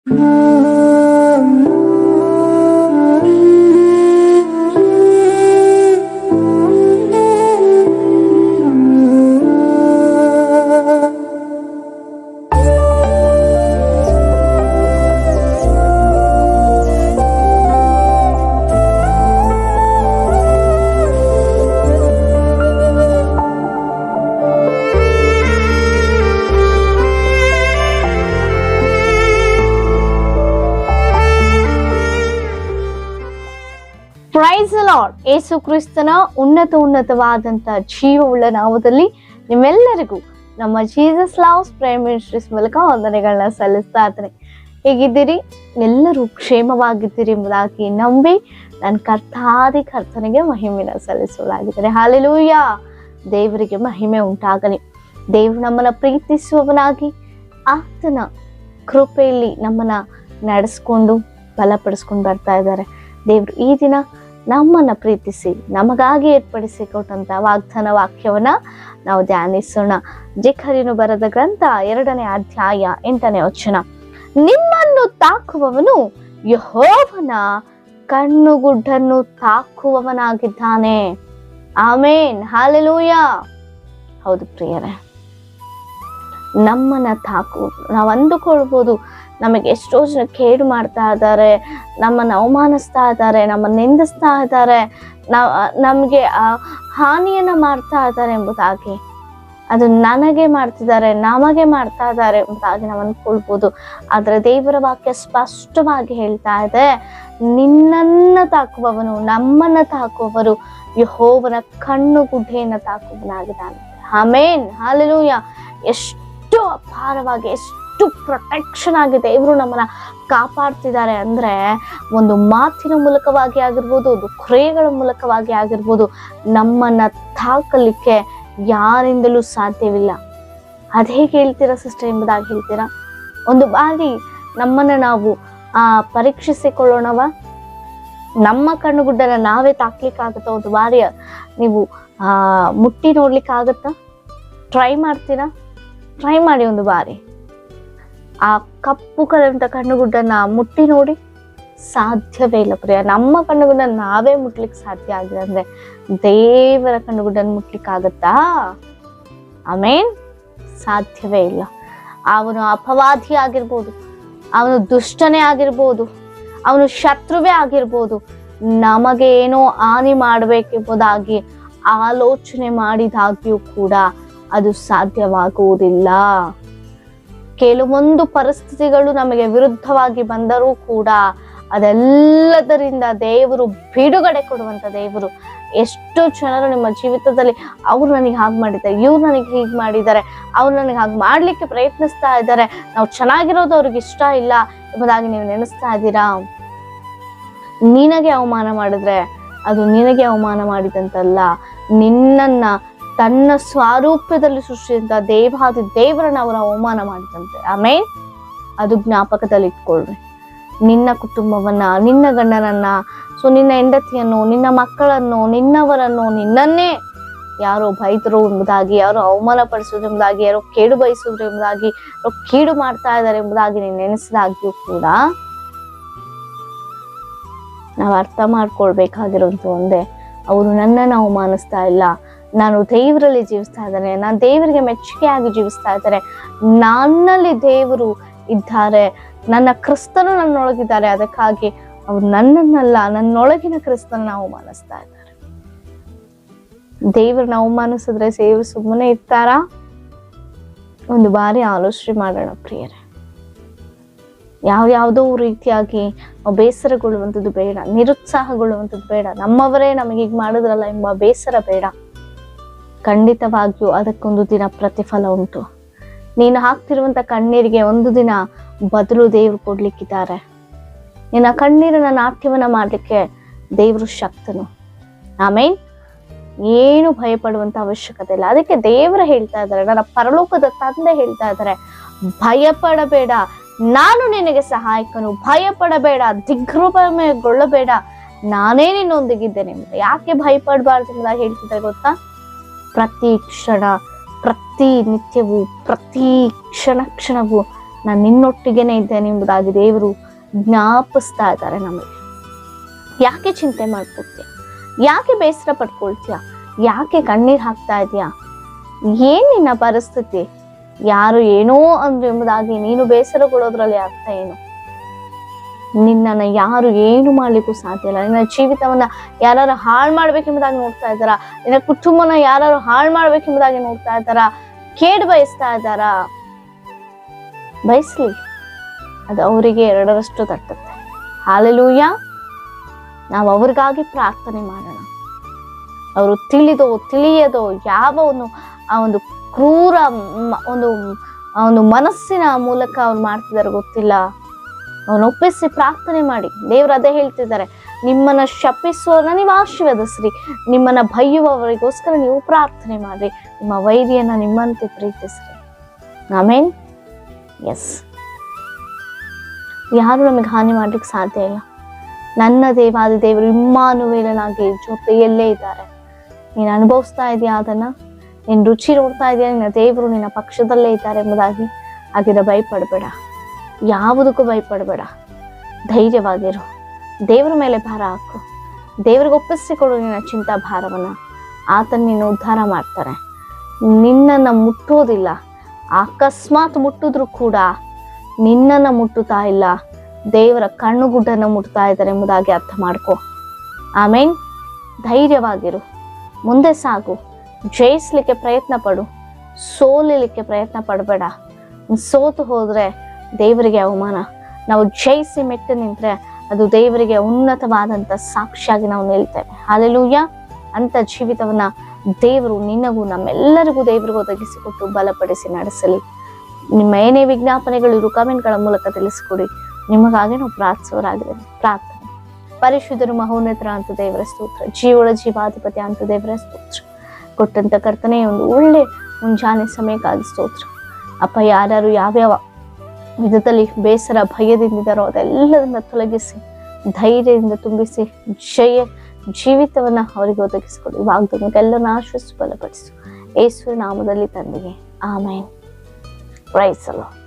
Price the lord. ಯೇಸು ಕ್ರಿಸ್ತನ ಉನ್ನತವಾದಂತ ಜೀವವುಳ್ಳ ನಾಮದಲ್ಲಿ ನಿಮ್ಮೆಲ್ಲರಿಗೂ ನಮ್ಮ ಜೀಸಸ್ ಲವ್ಸ್ ಪ್ರೈಮ್ ಮಿನಿಸ್ಟ್ರೀಸ್ ಮೂಲಕ ವಂದನೆಗಳನ್ನ ಸಲ್ಲಿಸ್ತಾ ಇದ್ದೇನೆ. ಹೇಗಿದ್ದೀರಿ? ಎಲ್ಲರೂ ಕ್ಷೇಮವಾಗಿದ್ದೀರಿ ಎಂಬುದಾಗಿ ನಂಬಿ ನನ್ನ ಕರ್ತನಿಗೆ ಮಹಿಮೆನ ಸಲ್ಲಿಸುವುದಾಗಿದ್ದೇನೆ. ಹಾಲೆಲೂಯಾ. ದೇವರಿಗೆ ಮಹಿಮೆ ಉಂಟಾಗಲಿ. ದೇವರು ನಮ್ಮನ್ನ ಪ್ರೀತಿಸುವವನಾಗಿ ಆತನ ಕೃಪೆಯಲ್ಲಿ ನಮ್ಮನ್ನ ನಡೆಸ್ಕೊಂಡು ಬಲಪಡಿಸ್ಕೊಂಡು ಬರ್ತಾ ಇದ್ದಾರೆ. ದೇವರು ಈ ದಿನ ನಮ್ಮನ್ನ ಪ್ರೀತಿಸಿ ನಮಗಾಗಿ ಏರ್ಪಡಿಸಿ ಕೊಟ್ಟಂತ ವಾಗ್ದಾನ ವಾಕ್ಯವನ್ನ ನಾವು ಧ್ಯಾನಿಸೋಣ. ಜೆಕರ್ಯನು ಬರೆದ ಗ್ರಂಥ 2ನೇ ಅಧ್ಯಾಯ 8ನೇ ವಚನ. ನಿಮ್ಮನ್ನು ತಾಕುವವನು ಯೆಹೋವನ ಕಣ್ಣುಗುಡ್ಡನ್ನು ತಾಕುವವನಾಗಿದ್ದಾನೆ. ಆಮೇನ್. ಹಾಲೆಲೂಯಾ. ಹೌದು ಪ್ರಿಯರೇ, ನಮ್ಮನ್ನ ನಾವು ಅಂದುಕೊಳ್ಬೋದು ನಮಗೆ ಎಷ್ಟೋ ಜನ ಕೇಡು ಮಾಡ್ತಾ ಇದ್ದಾರೆ, ನಮ್ಮನ್ನು ಅವಮಾನಿಸ್ತಾ ಇದ್ದಾರೆ, ನಮ್ಮನ್ನು ನಿಂದಿಸ್ತಾ ಇದ್ದಾರೆ, ನಮಗೆ ಹಾನಿಯನ್ನ ಮಾಡ್ತಾ ಇದ್ದಾರೆ ಎಂಬುದಾಗಿ. ಅದು ನನಗೆ ಮಾಡ್ತಿದ್ದಾರೆ, ನಮಗೆ ಮಾಡ್ತಾ ಇದ್ದಾರೆ ಎಂಬುದಾಗಿ ನಾವು ಅಂದ್ಕೊಳ್ಬೋದು. ಆದ್ರೆ ದೇವರ ವಾಕ್ಯ ಸ್ಪಷ್ಟವಾಗಿ ಹೇಳ್ತಾ ಇದೆ, ನಿನ್ನನ್ನ ತಾಕುವವನು, ನಮ್ಮನ್ನ ತಾಕುವವರು ಯೆಹೋವನ ಕಣ್ಣುಗುಡ್ಡೆಯನ್ನ ತಾಕುವವನಾಗಿದ್ದಾನೆ. ಆಮೇನ್. ಹಾಲೆಲೂಯಾ. ಎಷ್ಟು ಅಪಾರವಾಗಿ, ಎಷ್ಟು ಪ್ರೊಟೆಕ್ಷನ್ ಆಗಿ ದೇವರು ನಮ್ಮನ್ನ ಕಾಪಾಡ್ತಿದ್ದಾರೆ ಅಂದ್ರೆ, ಒಂದು ಮಾತಿನ ಮೂಲಕವಾಗಿ ಆಗಿರ್ಬೋದು, ಒಂದು ಕ್ರಿಯೆಗಳ ಮೂಲಕವಾಗಿ ಆಗಿರ್ಬೋದು, ನಮ್ಮನ್ನ ತಾಕಲಿಕ್ಕೆ ಯಾರಿಂದಲೂ ಸಾಧ್ಯವಿಲ್ಲ. ಅದ್ ಹೇಗೆ ಹೇಳ್ತೀರಾ ಸಿಸ್ಟರ್ ಎಂಬುದಾಗಿ ಹೇಳ್ತೀರಾ? ಒಂದು ಬಾರಿ ನಮ್ಮನ್ನ ನಾವು ಪರೀಕ್ಷಿಸಿಕೊಳ್ಳೋಣವ. ನಮ್ಮ ಕಣ್ಣುಗುಡ್ಡನ ನಾವೇ ತಾಕ್ಲಿಕ್ಕಾಗತ್ತ? ಒಂದು ಬಾರಿ ನೀವು ಮುಟ್ಟಿ ನೋಡ್ಲಿಕ್ಕಾಗತ್ತಾ? ಟ್ರೈ ಮಾಡ್ತೀರಾ? ಟ್ರೈ ಮಾಡಿ ಒಂದು ಬಾರಿ. ಆ ಕಪ್ಪು ಕಲಂತ ಕಣ್ಣುಗುಡ್ಡನ್ನ ಮುಟ್ಟಿ ನೋಡಿ. ಸಾಧ್ಯವೇ ಇಲ್ಲ ಪ್ರಿಯ. ನಮ್ಮ ಕಣ್ಣುಗುಡ್ಡನ್ನ ನಾವೇ ಮುಟ್ಲಿಕ್ಕೆ ಸಾಧ್ಯ ಆಗಿದೆ ಅಂದ್ರೆ ದೇವರ ಕಣ್ಣುಗುಡ್ಡನ್ನ ಮುಟ್ಲಿಕ್ಕೆ ಆಗತ್ತಾ? ಆಮೇನ್. ಸಾಧ್ಯವೇ ಇಲ್ಲ. ಅವನು ಅಪವಾದಿ ಆಗಿರ್ಬೋದು, ಅವನು ದುಷ್ಟನೇ ಆಗಿರ್ಬೋದು, ಅವನು ಶತ್ರುವೇ ಆಗಿರ್ಬೋದು, ನಮಗೆ ಏನೋ ಹಾನಿ ಮಾಡ್ಬೇಕೆಂಬುದಾಗಿ ಆಲೋಚನೆ ಮಾಡಿದಾಗ್ಯೂ ಕೂಡ ಅದು ಸಾಧ್ಯವಾಗುವುದಿಲ್ಲ. ಕೆಲವೊಂದು ಪರಿಸ್ಥಿತಿಗಳು ನಮಗೆ ವಿರುದ್ಧವಾಗಿ ಬಂದರೂ ಕೂಡ ಅದೆಲ್ಲದರಿಂದ ದೇವರು ಬಿಡುಗಡೆ ಕೊಡುವಂತ ದೇವರು. ಎಷ್ಟೋ ಜನರು ನಿಮ್ಮ ಜೀವಿತದಲ್ಲಿ ಅವ್ರು ನನಗೆ ಹಾಗೆ ಮಾಡಿದ್ದಾರೆ, ಇವ್ರು ನನಗೆ ಹೀಗೆ ಮಾಡಿದ್ದಾರೆ, ಅವ್ರು ನನಗೆ ಹಾಗೆ ಮಾಡ್ಲಿಕ್ಕೆ ಪ್ರಯತ್ನಿಸ್ತಾ ಇದ್ದಾರೆ, ನಾವು ಚೆನ್ನಾಗಿರೋದು ಅವ್ರಿಗೆ ಇಷ್ಟ ಇಲ್ಲ ಎಂಬುದಾಗಿ ನೀವು ನೆನೆಸ್ತಾ ಇದ್ದೀರಾ? ನಿನಗೆ ಅವಮಾನ ಮಾಡಿದ್ರೆ ಅದು ನಿನಗೆ ಅವಮಾನ ಮಾಡಿದಂತಲ್ಲ, ನಿನ್ನನ್ನ ತನ್ನ ಸ್ವರೂಪದಲ್ಲಿ ಸೃಷ್ಟಿಸಿದಂತ ದೇವಾದಿ ದೇವರನ್ನ ಅವರ ಅವಮಾನ ಮಾಡಿದಂತೆ. ಆಮೇಲೆ ಅದು ಜ್ಞಾಪಕದಲ್ಲಿ ಇಟ್ಕೊಳ್ರಿ. ನಿನ್ನ ಕುಟುಂಬವನ್ನ, ನಿನ್ನ ಗಂಡನನ್ನ, ನಿನ್ನ ಹೆಂಡತಿಯನ್ನು, ನಿನ್ನ ಮಕ್ಕಳನ್ನು, ನಿನ್ನವರನ್ನು, ನಿನ್ನನ್ನೇ ಯಾರೋ ಬೈದರು ಎಂಬುದಾಗಿ, ಯಾರೋ ಅವಮಾನ ಪಡಿಸೋದು ಎಂಬುದಾಗಿ, ಯಾರೋ ಕೇಡು ಬಯಸಿದ್ರು ಎಂಬುದಾಗಿ, ಯಾರೋ ಕೀಡು ಮಾಡ್ತಾ ಇದ್ದಾರೆ ಎಂಬುದಾಗಿ ನೀನು ನೆನೆಸಿದಾಗ್ಯೂ ಕೂಡ ನಾವು ಅರ್ಥ ಮಾಡ್ಕೊಳ್ಬೇಕಾಗಿರುವಂತ ಒಂದೇ, ಅವರು ನನ್ನನ್ನು ಅವಮಾನಿಸ್ತಾ ಇಲ್ಲ, ನಾನು ದೇವರಲ್ಲಿ ಜೀವಿಸ್ತಾ ಇದ್ದೇನೆ, ನಾನು ದೇವರಿಗೆ ಮೆಚ್ಚುಗೆಯಾಗಿ ಜೀವಿಸ್ತಾ ಇದ್ದೇನೆ, ನನ್ನಲ್ಲಿ ದೇವರು ಇದ್ದಾರೆ, ನನ್ನ ಕ್ರಿಸ್ತನು ನನ್ನೊಳಗಿದ್ದಾರೆ, ಅದಕ್ಕಾಗಿ ಅವ್ರು ನನ್ನನ್ನಲ್ಲ ನನ್ನೊಳಗಿನ ಕ್ರಿಸ್ತನ ಅವಮಾನಿಸ್ತಾ ಇದ್ದಾರೆ. ದೇವ್ರನ್ನ ಅವಮಾನಿಸಿದ್ರೆ ದೇವರು ಸುಮ್ಮನೆ ಇರ್ತಾರಾ? ಒಂದು ಬಾರಿ ಆಲೋಚನೆ ಮಾಡೋಣ ಪ್ರಿಯರೇ. ಯಾವ್ಯಾವುದೋ ರೀತಿಯಾಗಿ ಬೇಸರಗೊಳ್ಳುವಂಥದ್ದು ಬೇಡ, ನಿರುತ್ಸಾಹಗೊಳ್ಳುವಂಥದ್ದು ಬೇಡ. ನಮ್ಮವರೇ ನಮಗೆ ಹೀಗೆ ಮಾಡಿದ್ರಲ್ಲ ಎಂಬ ಬೇಸರ ಬೇಡ. ಖಂಡಿತವಾಗಿಯೂ ಅದಕ್ಕೊಂದು ದಿನ ಪ್ರತಿಫಲ ಉಂಟು. ನೀನು ಹಾಕ್ತಿರುವಂತ ಕಣ್ಣೀರಿಗೆ ಒಂದು ದಿನ ಬದಲು ದೇವರು ಕೊಡ್ಲಿಕ್ಕಿದ್ದಾರೆ. ನಿನ್ನ ಕಣ್ಣೀರನ್ನ ನಾಟ್ಯವನ್ನ ಮಾಡ್ಲಿಕ್ಕೆ ದೇವರು ಶಕ್ತನು. ಆಮೇನ್. ಏನು ಭಯಪಡುವಂತ ಅವಶ್ಯಕತೆ ಇಲ್ಲ. ಅದಕ್ಕೆ ದೇವರು ಹೇಳ್ತಾ ಇದ್ದಾರೆ, ನನ್ನ ಪರಲೋಕದ ತಂದೆ ಹೇಳ್ತಾ ಇದ್ದಾರೆ, ಭಯಪಡಬೇಡ, ನಾನು ನಿನಗೆ ಸಹಾಯಕನು, ಭಯಪಡಬೇಡ, ದಿಗ್ಭ್ರಮೆಗೊಳ್ಳಬೇಡ, ನಾನೇ ನಿನ್ನೊಂದಿಗಿದ್ದೇನೆ. ಯಾಕೆ ಭಯಪಡಬಾರ್ದು ಅಂತ ಹೇಳ್ತಿದ್ದಾರೆ ಗೊತ್ತಾ? ಪ್ರತಿ ಕ್ಷಣ, ಪ್ರತಿ ನಿತ್ಯವೂ, ಪ್ರತಿ ಕ್ಷಣವೂ ನಾನು ನಿನ್ನೊಟ್ಟಿಗೆನೇ ಇದ್ದೇನೆ ಎಂಬುದಾಗಿ ದೇವರು ಜ್ಞಾಪಿಸ್ತಾ ಇದ್ದಾರೆ ನಮಗೆ. ಯಾಕೆ ಚಿಂತೆ ಮಾಡ್ಕೊಳ್ತೀಯ? ಯಾಕೆ ಬೇಸರ ಪಡ್ಕೊಳ್ತೀಯ? ಯಾಕೆ ಕಣ್ಣೀರ್ ಹಾಕ್ತಾ ಇದೀಯಾ? ಏನ್ ನಿನ್ನ ಪರಿಸ್ಥಿತಿ? ಯಾರು ಏನೋ ಅಂದ್ರು ಎಂಬುದಾಗಿ ನೀನು ಬೇಸರಗೊಳ್ಳೋದ್ರಲ್ಲಿ ಅರ್ಥ ಏನು? ನಿನ್ನನ್ನು ಯಾರು ಏನು ಮಾಡ್ಲಿಕ್ಕೂ ಸಾಧ್ಯ ಇಲ್ಲ. ನಿನ್ನ ಜೀವಿತವನ್ನ ಯಾರು ಹಾಳು ಮಾಡ್ಬೇಕೆಂಬುದಾಗಿ ನೋಡ್ತಾ ಇದ್ದಾರ? ನಿನ್ನ ಕುಟುಂಬನ ಯಾರು ಹಾಳು ಮಾಡ್ಬೇಕೆಂಬುದಾಗಿ ನೋಡ್ತಾ ಇದ್ದಾರ? ಕೇಡು ಬಯಸ್ತಾ ಇದ್ದಾರ? ಬಯಸ್ಲಿ, ಅದು ಅವರಿಗೆ 2ರಷ್ಟು ತಟ್ಟುತ್ತೆ. ಹಾಲೆಲೂಯ. ನಾವು ಅವ್ರಿಗಾಗಿ ಪ್ರಾರ್ಥನೆ ಮಾಡೋಣ. ಅವರು ತಿಳಿದೋ ತಿಳಿಯದೋ ಯಾವ ಒಂದು ಕ್ರೂರ ಒಂದು ಮನಸ್ಸಿನ ಮೂಲಕ ಅವ್ರು ಮಾಡ್ತಿದಾರೆ ಗೊತ್ತಿಲ್ಲ. ಅವನು ಒಪ್ಪಿಸಿ ಪ್ರಾರ್ಥನೆ ಮಾಡಿ. ದೇವ್ರು ಅದೇ ಹೇಳ್ತಿದ್ದಾರೆ, ನಿಮ್ಮನ್ನ ಶಪಿಸುವವರನ್ನ ನೀವು ಆಶೀರ್ವದಿಸ್ರಿ, ನಿಮ್ಮನ್ನ ಬೈಯುವವರಿಗೋಸ್ಕರ ನೀವು ಪ್ರಾರ್ಥನೆ ಮಾಡ್ರಿ, ನಿಮ್ಮ ವೈರಿಯನ್ನ ನಿಮ್ಮಂತೆ ಪ್ರೀತಿಸ್ರಿ. ಆಮೇನ್. ಎಸ್, ಯಾರು ನಮಗೆ ಹಾನಿ ಮಾಡ್ಲಿಕ್ಕೆ ಸಾಧ್ಯ ಇಲ್ಲ. ನನ್ನ ದೇವಾದಿ ದೇವರು ಇಮ್ಮಾನುವೇಲನಾಗಿ ಜೊತೆಯಲ್ಲೇ ಇದ್ದಾರೆ. ನೀನು ಅನುಭವಿಸ್ತಾ ಇದೆಯಾ ಅದನ್ನ? ನೀನು ರುಚಿ ನೋಡ್ತಾ ಇದೆಯಾ ನಿನ್ನ ದೇವರು ನಿನ್ನ ಪಕ್ಷದಲ್ಲೇ ಇದ್ದಾರೆ ಎಂಬುದಾಗಿ? ಹಾಗಿದ್ರೆ ಭಯಪಡಬೇಡ, ಯಾವುದಕ್ಕೂ ಭಯಪಡಬೇಡ. ಧೈರ್ಯವಾಗಿರು. ದೇವರ ಮೇಲೆ ಭಾರ ಹಾಕು. ದೇವ್ರಿಗೆ ಒಪ್ಪಿಸಿಕೊಡು ನಿನ್ನ ಚಿಂತಾ ಭಾರವನ್ನ. ಆತನ ನೀನು ಉದ್ಧಾರ ಮಾಡ್ತಾರೆ. ನಿನ್ನನ್ನು ಮುಟ್ಟೋದಿಲ್ಲ. ಅಕಸ್ಮಾತ್ ಮುಟ್ಟಿದ್ರು ಕೂಡ ನಿನ್ನನ್ನು ಮುಟ್ಟುತ್ತಾ ಇಲ್ಲ, ದೇವರ ಕಣ್ಣುಗುಡ್ಡನ್ನು ಮುಟ್ತಾ ಇದ್ದಾರೆ ಎಂಬುದಾಗಿ ಅರ್ಥ ಮಾಡ್ಕೊ. ಆಮೇನ್. ಧೈರ್ಯವಾಗಿರು, ಮುಂದೆ ಸಾಗು, ಜಯಿಸ್ಲಿಕ್ಕೆ ಪ್ರಯತ್ನ ಪಡು, ಸೋಲಿಲಿಕ್ಕೆ ಪ್ರಯತ್ನ ಪಡಬೇಡ. ಸೋತು ಹೋದ್ರೆ ದೇವರಿಗೆ ಅವಮಾನ. ನಾವು ಜಯಿಸಿ ಮೆಟ್ಟು ನಿಂತ್ರೆ ಅದು ದೇವರಿಗೆ ಉನ್ನತವಾದಂಥ ಸಾಕ್ಷಿಯಾಗಿ ನಾವು ನಿಲ್ತೇವೆ. ಹಾಲೆಲೂಯ. ಅಂತ ಜೀವಿತವನ್ನ ದೇವರು ನಿನಗೂ ನಮ್ಮೆಲ್ಲರಿಗೂ ದೇವರಿಗೂ ಒದಗಿಸಿಕೊಟ್ಟು ಬಲಪಡಿಸಿ ನಡೆಸಲಿ. ನಿಮ್ಮ ಏನೇ ವಿಜ್ಞಾಪನೆಗಳಿರು ಕಮೆಂಟ್ಗಳ ಮೂಲಕ ತಿಳಿಸಿಕೊಡಿ. ನಿಮಗಾಗಿ ನಾವು ಪ್ರಾರ್ಥಿಸೋರಾಗಿದ್ದೇವೆ. ಪ್ರಾರ್ಥನೆ. ಪರಿಶುದ್ಧರು ಮಹೋನ್ನತರ ಅಂತ ದೇವರ ಸ್ತೋತ್ರ, ಜೀವಳ ಜೀವಾಧಿಪತಿ ಅಂತ ದೇವರ ಸ್ತೋತ್ರ. ಕೊಟ್ಟಂತ ಕರ್ತನೆ ಒಂದು ಒಳ್ಳೆ ಮುಂಜಾನೆ ಸಮಯಕ್ಕಾಗಿ ಸ್ತೋತ್ರ. ಅಪ್ಪ, ಯಾರ್ಯಾರು ಯಾವ್ಯಾವ ವಿಧದಲ್ಲಿ ಬೇಸರ ಭಯದಿಂದಿದ್ದಾರೋ ಅದೆಲ್ಲದನ್ನ ತೊಲಗಿಸಿ ಧೈರ್ಯದಿಂದ ತುಂಬಿಸಿ ಜಯ ಜೀವಿತವನ್ನ ಅವರಿಗೆ ಒದಗಿಸಿಕೊಡಿ. ವಾಗ್ದಾನಕ್ಕೆಲ್ಲರನ್ನ ಆಶ್ವಸ್ತು ಬಲಪಡಿಸು. ಯೇಸುವಿನ ನಾಮದಲ್ಲಿ ತಂದೆಗೆ ಆಮೇನ್. Price the lord.